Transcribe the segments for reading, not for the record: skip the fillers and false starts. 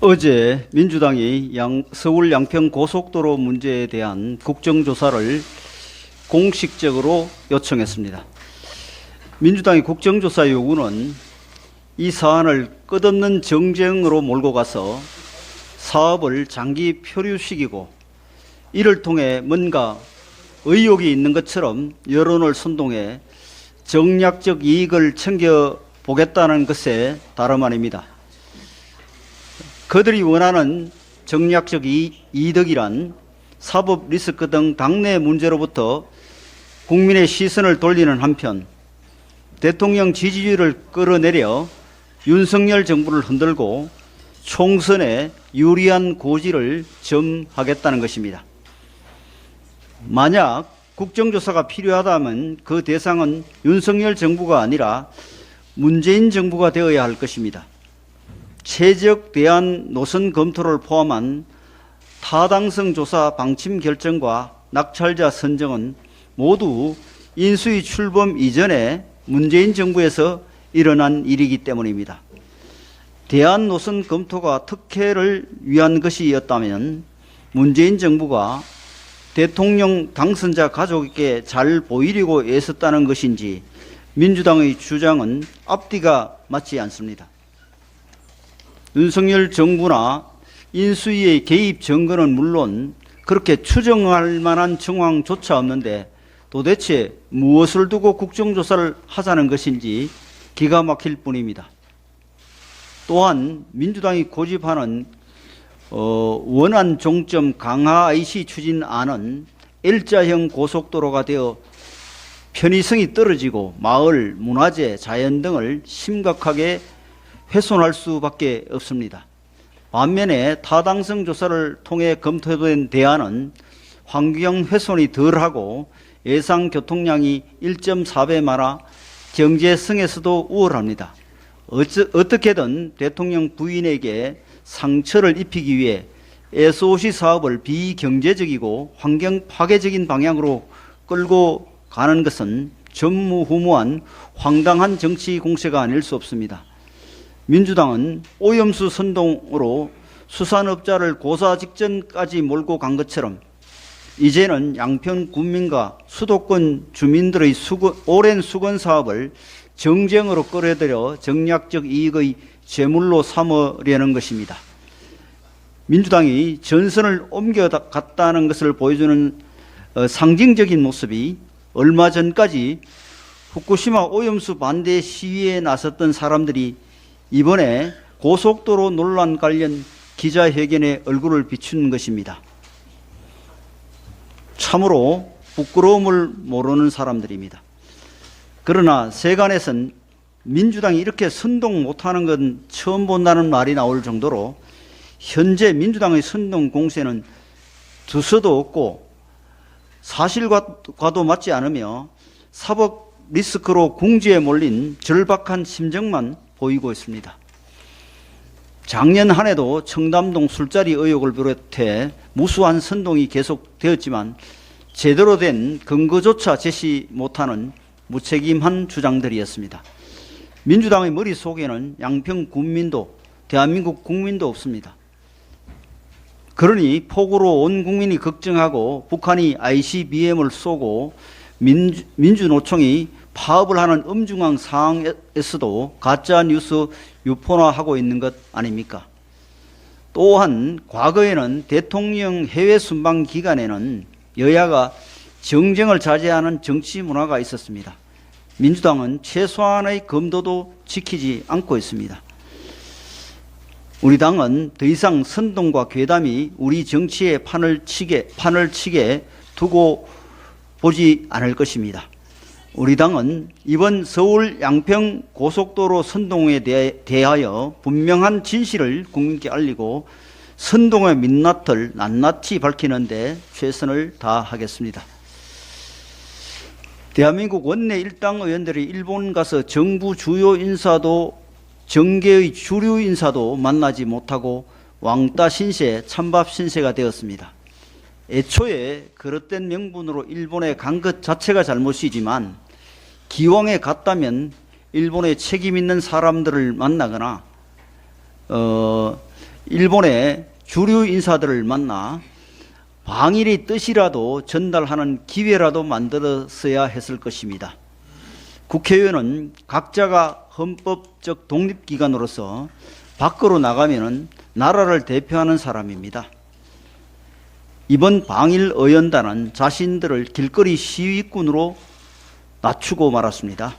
어제 민주당이 서울 양평 고속도로 문제에 대한 국정조사를 공식적으로 요청했습니다. 민주당의 국정조사 요구는 이 사안을 끝없는 정쟁으로 몰고 가서 사업을 장기 표류시키고 이를 통해 뭔가 의혹이 있는 것처럼 여론을 선동해 정략적 이익을 챙겨보겠다는 것에 다름 아닙니다. 그들이 원하는 정략적 이득이란 사법 리스크 등 당내 문제로부터 국민의 시선을 돌리는 한편 대통령 지지율을 끌어내려 윤석열 정부를 흔들고 총선에 유리한 고지를 점하겠다는 것입니다. 만약 국정조사가 필요하다면 그 대상은 윤석열 정부가 아니라 문재인 정부가 되어야 할 것입니다. 최적 대안 노선 검토를 포함한 타당성 조사 방침 결정과 낙찰자 선정은 모두 인수위 출범 이전에 문재인 정부에서 일어난 일이기 때문입니다. 대안 노선 검토가 특혜를 위한 것이었다면 문재인 정부가 대통령 당선자 가족에게 잘 보이려고 애썼다는 것인지 민주당의 주장은 앞뒤가 맞지 않습니다. 윤석열 정부나 인수위의 개입 증거는 물론 그렇게 추정할 만한 정황조차 없는데 도대체 무엇을 두고 국정조사를 하자는 것인지 기가 막힐 뿐입니다. 또한 민주당이 고집하는 원안 종점 강화 IC 추진안은 L자형 고속도로가 되어 편의성이 떨어지고 마을, 문화재, 자연 등을 심각하게 훼손할 수밖에 없습니다. 반면에 타당성 조사를 통해 검토된 대안은 환경 훼손이 덜하고 예상 교통량이 1.4배 많아 경제성에서도 우월합니다. 어떻게든 대통령 부인에게 상처를 입히기 위해 SOC 사업을 비경제적이고 환경 파괴적인 방향으로 끌고 가는 것은 전무후무한 황당한 정치 공세가 아닐 수 없습니다. 민주당은 오염수 선동으로 수산업자를 고사 직전까지 몰고 간 것처럼 이제는 양평 군민과 수도권 주민들의 오랜 수건 사업을 정쟁으로 끌어들여 정략적 이익의 제물로 삼으려는 것입니다. 민주당이 전선을 옮겨갔다는 것을 보여주는 상징적인 모습이 얼마 전까지 후쿠시마 오염수 반대 시위에 나섰던 사람들이 이번에 고속도로 논란 관련 기자회견에 얼굴을 비춘 것입니다. 참으로 부끄러움을 모르는 사람들입니다. 그러나 세간에선 민주당이 이렇게 선동 못하는 건 처음 본다는 말이 나올 정도로 현재 민주당의 선동 공세는 두서도 없고 사실과도 맞지 않으며 사법 리스크로 궁지에 몰린 절박한 심정만 보이고 있습니다. 작년 한 해도 청담동 술자리 의혹을 비롯해 무수한 선동이 계속되었지만 제대로 된 근거조차 제시 못하는 무책임한 주장들이었습니다. 민주당의 머릿속에는 양평 군민도 대한민국 국민도 없습니다. 그러니 폭우로 온 국민이 걱정하고 북한이 ICBM을 쏘고 민주노총이 파업을 하는 엄중한 상황에서도 가짜뉴스 유포화하고 있는 것 아닙니까? 또한 과거에는 대통령 해외 순방 기간에는 여야가 정쟁을 자제하는 정치 문화가 있었습니다. 민주당은 최소한의 검도도 지키지 않고 있습니다. 우리 당은 더 이상 선동과 괴담이 우리 정치의 판을 치게 두고 보지 않을 것입니다. 우리 당은 이번 서울 양평 고속도로 선동에 대하여 분명한 진실을 국민께 알리고 선동의 민낯을 낱낱이 밝히는 데 최선을 다하겠습니다. 대한민국 원내 일당 의원들이 일본 가서 정부 주요 인사도 정계의 주류 인사도 만나지 못하고 왕따 신세, 찬밥 신세가 되었습니다. 애초에 그릇된 명분으로 일본에 간 것 자체가 잘못이지만 기왕에 갔다면 일본에 책임 있는 사람들을 만나거나 일본의 주류 인사들을 만나 방일의 뜻이라도 전달하는 기회라도 만들었어야 했을 것입니다. 국회의원은 각자가 헌법적 독립기관으로서 밖으로 나가면은 나라를 대표하는 사람입니다. 이번 방일의원단은 자신들을 길거리 시위꾼으로 낮추고 말았습니다.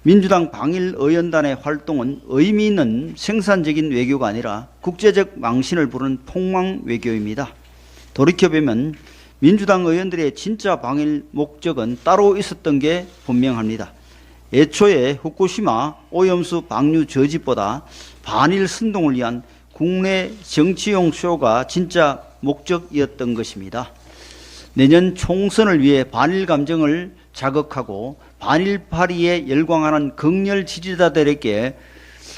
민주당 방일의원단의 활동은 의미 있는 생산적인 외교가 아니라 국제적 망신을 부르는 폭망 외교입니다. 돌이켜보면 민주당 의원들의 진짜 방일 목적은 따로 있었던 게 분명합니다. 애초에 후쿠시마 오염수 방류 저지보다 반일 선동을 위한 국내 정치용 쇼가 진짜 목적이었던 것입니다. 내년 총선을 위해 반일 감정을 자극하고 반일파리에 열광하는 극렬 지지자들에게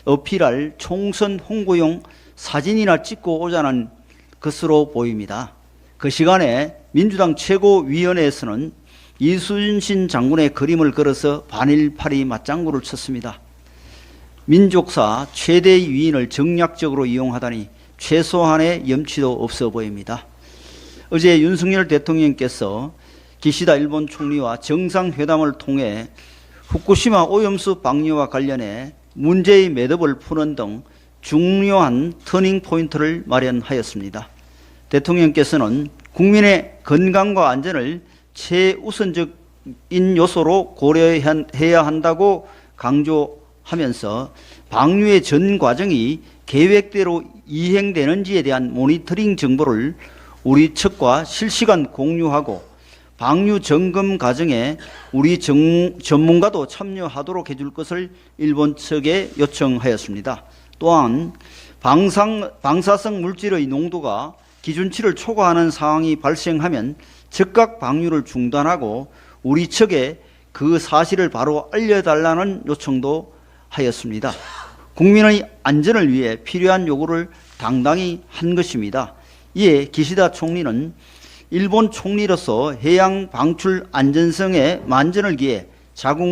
어필할 총선 홍보용 사진이나 찍고 오자는 것으로 보입니다. 그 시간에 민주당 최고위원회에서는 이순신 장군의 그림을 걸어서 반일파리 맞장구를 쳤습니다. 민족사 최대의 위인을 정략적으로 이용하다니 최소한의 염치도 없어 보입니다. 어제 윤석열 대통령께서 기시다 일본 총리와 정상회담을 통해 후쿠시마 오염수 방류와 관련해 문제의 매듭을 푸는 등 중요한 터닝포인트를 마련하였습니다. 대통령께서는 국민의 건강과 안전을 최우선적인 요소로 고려해야 한다고 강조하면서 방류의 전 과정이 계획대로 이행되는지에 대한 모니터링 정보를 우리 측과 실시간 공유하고 방류 점검 과정에 우리 전문가도 참여하도록 해줄 것을 일본 측에 요청하였습니다. 또한 방사성 물질의 농도가 기준치를 초과하는 상황이 발생하면 즉각 방류를 중단하고 우리 측에 그 사실을 바로 알려달라는 요청도 하였습니다. 국민의 안전을 위해 필요한 요구를 당당히 한 것입니다. 이에 기시다 총리는 일본 총리로서 해양 방출 안전성에 만전을 기해 자국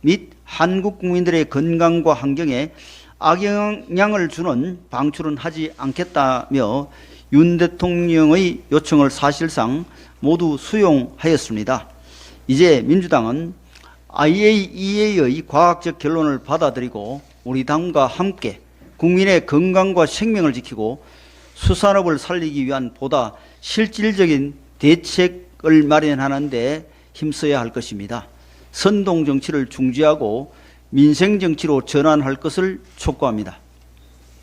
및 한국 국민들의 건강과 환경에 악영향을 주는 방출은 하지 않겠다며 윤 대통령의 요청을 사실상 모두 수용하였습니다. 이제 민주당은 IAEA의 과학적 결론을 받아들이고 우리 당과 함께 국민의 건강과 생명을 지키고 수산업을 살리기 위한 보다 실질적인 대책을 마련하는 데 힘써야 할 것입니다. 선동 정치를 중지하고 민생 정치로 전환할 것을 촉구합니다.